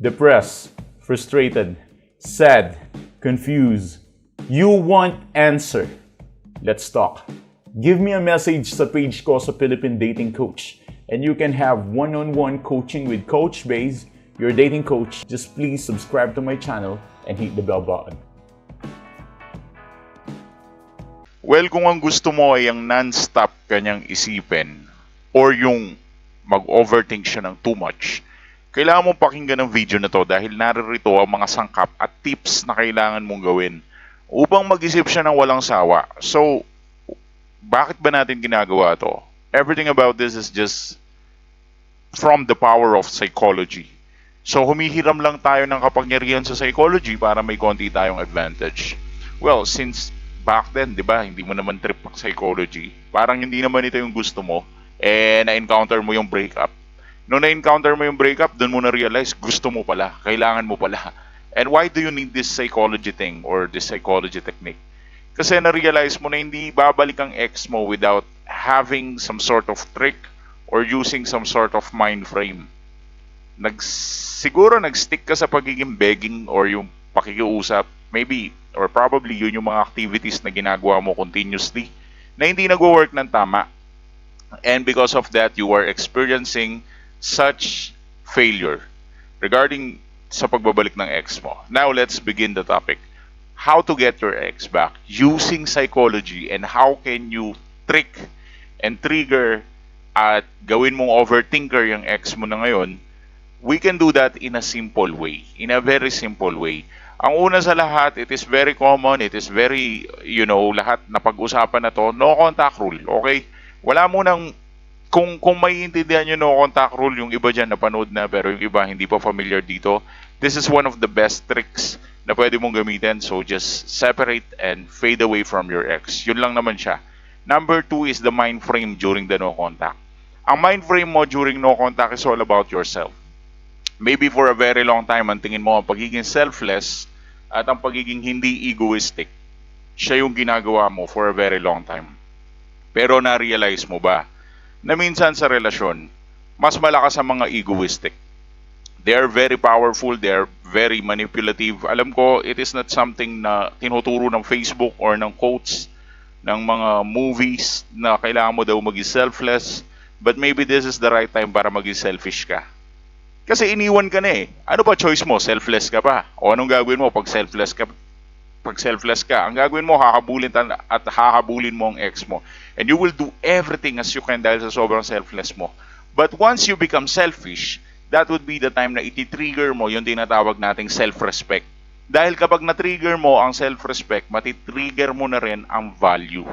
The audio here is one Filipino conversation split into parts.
Depressed, frustrated, sad, confused. You want answer. Let's talk. Give me a message sa page ko sa Philippine Dating Coach and you can have one-on-one coaching with Coach Baze, your dating coach. Just please subscribe to my channel and hit the bell button. Well, kung ang gusto mo ay ang non-stop kanyang isipin or yung mag-overthink siya ng too much, kailangan mong pakinggan ang video na to dahil naririto ang mga sangkap at tips na kailangan mong gawin upang mag-isip siya ng walang sawa. So, bakit ba natin ginagawa to? Everything about this is just from the power of psychology. So, humihiram lang tayo ng kapangyarihan sa psychology para may konti tayong advantage. Well, since back then, di ba, hindi mo naman trip ang psychology. Parang hindi naman ito yung gusto mo. Na-encounter mo yung breakup. Noong na-encounter mo yung breakup, doon mo na-realize, gusto mo pala, kailangan mo pala. And why do you need this psychology thing or this psychology technique? Kasi na-realize mo na hindi babalik ang ex mo without having some sort of trick or using some sort of mind frame. Siguro nag-stick ka sa pagiging begging or yung pakikiusap, maybe, or probably yun yung mga activities na ginagawa mo continuously na hindi nag-work ng tama. And because of that, you are experiencing such failure regarding sa pagbabalik ng ex mo. Now, let's begin the topic. How to get your ex back using psychology and how can you trick and trigger at gawin mong overthinker yung ex mo na ngayon. We can do that in a simple way, in a very simple way. Ang una sa lahat, it is very common, it is very, lahat na pag-usapan na to, no contact rule, okay? Wala mo nang, kung may intindihan nyo no contact rule, yung iba dyan napanood na, pero yung iba hindi pa familiar dito, this is one of the best tricks na pwede mong gamitin. So just separate and fade away from your ex. Yun lang naman siya. Number 2 is the mind frame during the no contact. Ang mind frame mo during no contact is all about yourself. Maybe for a very long time, ang tingin mo ang pagiging selfless at ang pagiging hindi egoistic, siya yung ginagawa mo for a very long time. Pero na-realize mo ba na minsan sa relasyon, mas malakas ang mga egoistic? They are very powerful, they are very manipulative. Alam ko, it is not something na tinuturo ng Facebook or ng quotes ng mga movies na kailangan mo daw maging selfless. But maybe this is the right time para maging selfish ka. Kasi iniwan ka na eh. Ano ba choice mo? Selfless ka pa? O anong gagawin mo pag selfless ka? Pag selfless ka, ang gagawin mo, hahabulin mo ang ex mo. And you will do everything as you can dahil sa sobrang selfless mo. But once you become selfish, that would be the time na iti-trigger mo yung tinatawag nating self-respect. Dahil kapag na-trigger mo ang self-respect, matitrigger mo na rin ang value.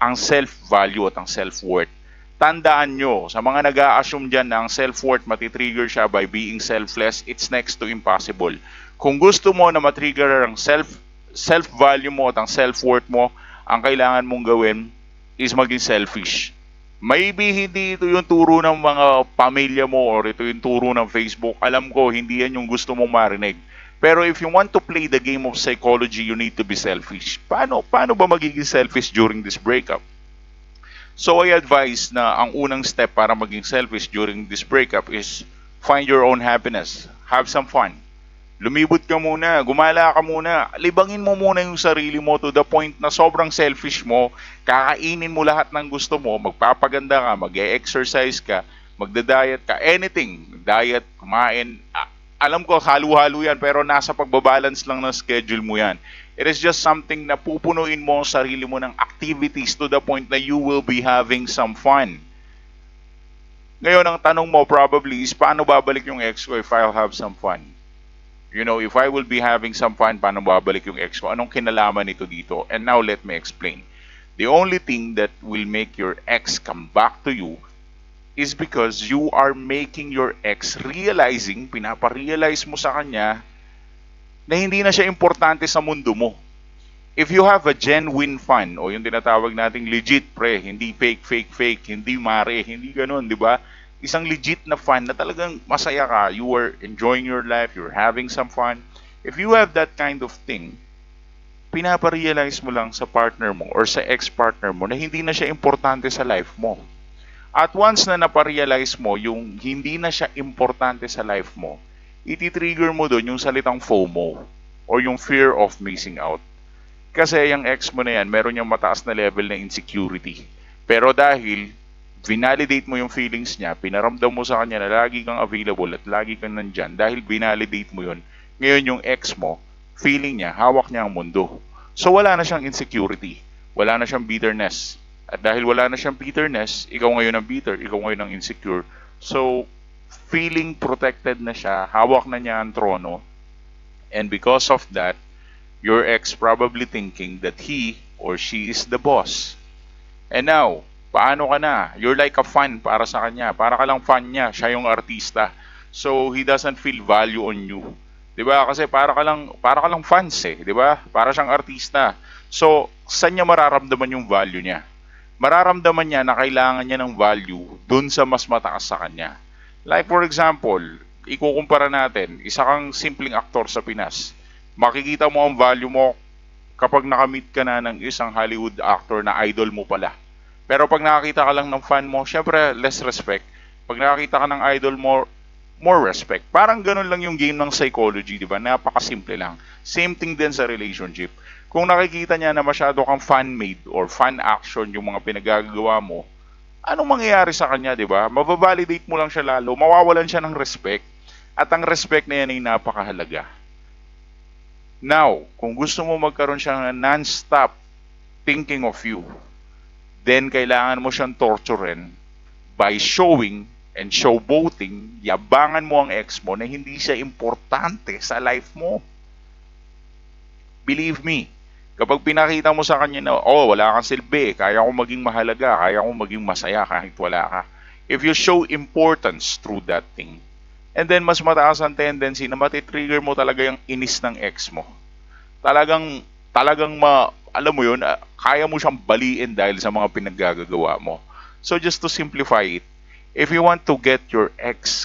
Ang self-value at ang self-worth. Tandaan nyo, sa mga nag-a-assume dyan na ang self-worth matitrigger siya by being selfless, it's next to impossible. Kung gusto mo na matrigger ang self-value mo at ang self-worth mo, ang kailangan mong gawin is maging selfish. Maybe hindi ito yung turo ng mga pamilya mo or ito yung turo ng Facebook. Alam ko, hindi yan yung gusto mong marinig. Pero if you want to play the game of psychology, you need to be selfish. Paano ba magiging selfish during this breakup? So I advise na ang unang step para maging selfish during this breakup is find your own happiness. Have some fun. Lumibot ka muna, gumala ka muna, libangin mo muna yung sarili mo to the point na sobrang selfish mo, kakainin mo lahat ng gusto mo, magpapaganda ka, mag-e-exercise ka, magda-diet ka, anything, diet, kumain, alam ko halo-halo yan pero nasa pagbabalance lang ng schedule mo yan. It is just something na pupunuin mo ang sarili mo ng activities to the point na you will be having some fun. Ngayon ang tanong mo probably is paano babalik yung ex ko if I'll have some fun? If I will be having some fun, paano babalik yung ex ko? Anong kinalaman nito dito? And now, let me explain. The only thing that will make your ex come back to you is because you are making your ex realizing, pinaparealize mo sa kanya, na hindi na siya importante sa mundo mo. If you have a genuine fun, o yung tinatawag nating legit hindi fake, hindi mare, hindi ganun, di ba? Isang legit na fun na talagang masaya ka, you are enjoying your life, you're having some fun. If you have that kind of thing, pinaparealize mo lang sa partner mo or sa ex-partner mo na hindi na siya importante sa life mo. At once na naparealize mo yung hindi na siya importante sa life mo, iti-trigger mo doon yung salitang FOMO or yung fear of missing out. Kasi yung ex mo na yan, meron yung mataas na level na insecurity. Pero dahil vinalidate mo yung feelings niya, pinaramdam mo sa kanya na lagi kang available at lagi kang nandyan, dahil vinalidate mo yun, ngayon yung ex mo, feeling niya, hawak niya ang mundo. So wala na siyang insecurity, wala na siyang bitterness. At dahil wala na siyang bitterness, ikaw ngayon ang bitter, ikaw ngayon ang insecure. So, feeling protected na siya, hawak na niya ang trono, and because of that, your ex probably thinking that he or she is the boss. And now, paano ka na? You're like a fan para sa kanya. Para ka lang fan niya. Siya yung artista. So, he doesn't feel value on you. 'Di ba? Kasi para ka lang fans eh, 'di ba? Para siyang artista. So, saan niya mararamdaman yung value niya? Mararamdaman niya na kailangan niya ng value dun sa mas mataas sa kanya. Like for example, ikukumpara natin, isa kang simpleng aktor sa Pinas. Makikita mo ang value mo kapag nakamit ka na ng isang Hollywood actor na idol mo pala. Pero pag nakakita ka lang ng fan mo, syempre less respect. Pag nakakita ka ng idol mo, more respect. Parang ganun lang yung game ng psychology, di ba? Napakasimple lang. Same thing din sa relationship. Kung nakikita niya na masyado kang fan-made or fan action yung mga pinagagawa mo, anong mangyayari sa kanya, di ba? Mababalidate mo lang siya lalo, mawawalan siya ng respect. At ang respect na yan ay napakahalaga. Now, kung gusto mo magkaroon siya ng non-stop thinking of you, then kailangan mo siyang torturin by showing and showboating, yabangan mo ang ex mo na hindi siya importante sa life mo. Believe me, kapag pinakita mo sa kanya na, oh, wala kang silbi, kaya kong maging mahalaga, kaya kong maging masaya kahit wala ka. If you show importance through that thing, and then mas mataas ang tendency na matitrigger mo talaga yung inis ng ex mo. Alam mo yun, kaya mo siyang baliin dahil sa mga pinaggagawa mo. So just to simplify it, if you want to get your ex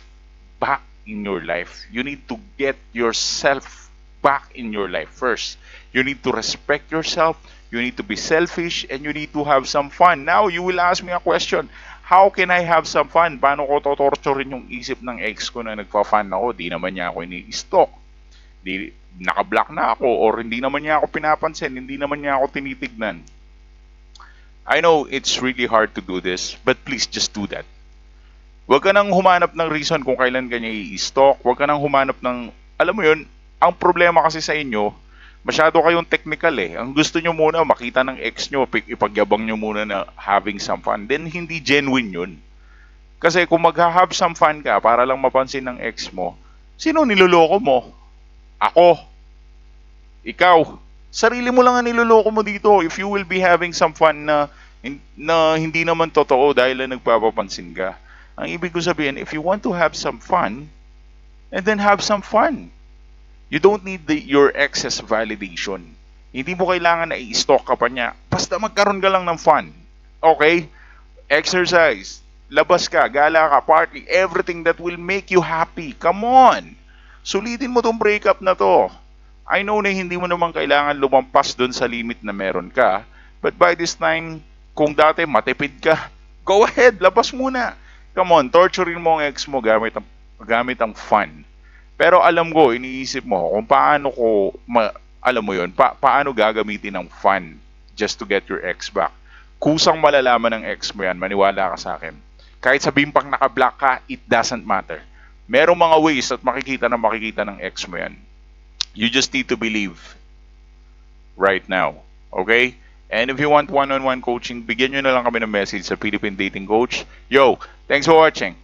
back in your life, you need to get yourself back in your life first. You need to respect yourself, you need to be selfish, and you need to have some fun. Now, you will ask me a question, how can I have some fun? Paano ko totorturin yung isip ng ex ko na nagpa-fun ako? Di naman niya ako ini-stalk. Di, naka-block na ako or hindi naman niya ako pinapansin, hindi naman niya ako tinitignan. I know it's really hard to do this, but please just do that. Huwag ka nang humanap ng reason kung kailan ka niya i-stalk. Huwag ka nang humanap ng, alam mo yun, ang problema kasi sa inyo, masyado kayong technical eh. Ang gusto nyo muna, makita ng ex nyo, ipagyabang nyo muna na having some fun. Then hindi genuine yun. Kasi kung mag-have some fun ka para lang mapansin ng ex mo, sino niloloko mo? Ako. Ikaw. Sarili mo lang ang niloloko mo dito if you will be having some fun na hindi naman totoo dahil na nagpapapansin ka. Ang ibig ko sabihin, if you want to have some fun, and then have some fun. You don't need your ex's validation. Hindi mo kailangan na i-stalk ka pa niya. Basta magkaroon ka lang ng fun. Okay? Exercise. Labas ka, gala ka, party. Everything that will make you happy. Come on! Sulitin mo tong breakup na to. I know na hindi mo naman kailangan lumampas doon sa limit na meron ka. But by this time, kung dati matipid ka, go ahead, labas muna. Come on, torturing mo ang ex mo gamit ang fun. Pero alam ko, iniisip mo kung paano alam mo yun, paano gagamitin ang fun just to get your ex back. Kusang malalaman ng ex mo yan, maniwala ka sa akin. Kahit sabihin pang naka-block ka, it doesn't matter. Merong mga ways at makikita ng ex mo yan. You just need to believe right now. Okay? And if you want one-on-one coaching, bigyan nyo na lang kami ng message sa Philippine Dating Coach. Yo, thanks for watching.